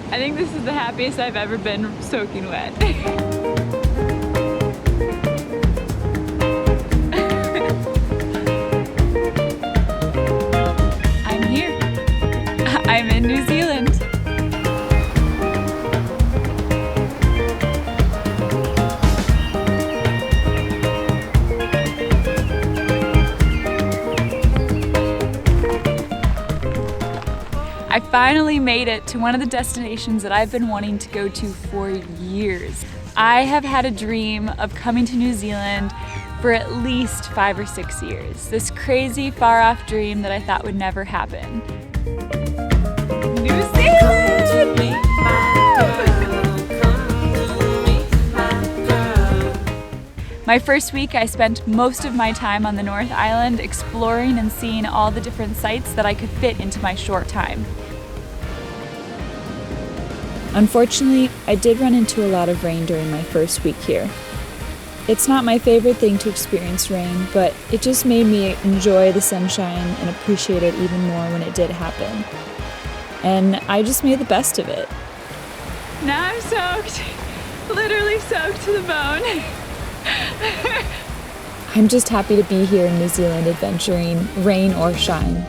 I think this is the happiest I've ever been soaking wet. I'm here. I'm in New Zealand. I finally made it to one of the destinations that I've been wanting to go to for years. I have had a dream of coming to New Zealand for at least 5 or 6 years. This crazy far-off dream that I thought would never happen. New Zealand! My first week I spent most of my time on the North Island exploring and seeing all the different sites that I could fit into my short time. Unfortunately, I did run into a lot of rain during my first week here. It's not my favorite thing to experience rain, but it just made me enjoy the sunshine and appreciate it even more when it did happen. And I just made the best of it. Now I'm soaked, literally soaked to the bone. I'm just happy to be here in New Zealand adventuring, rain or shine.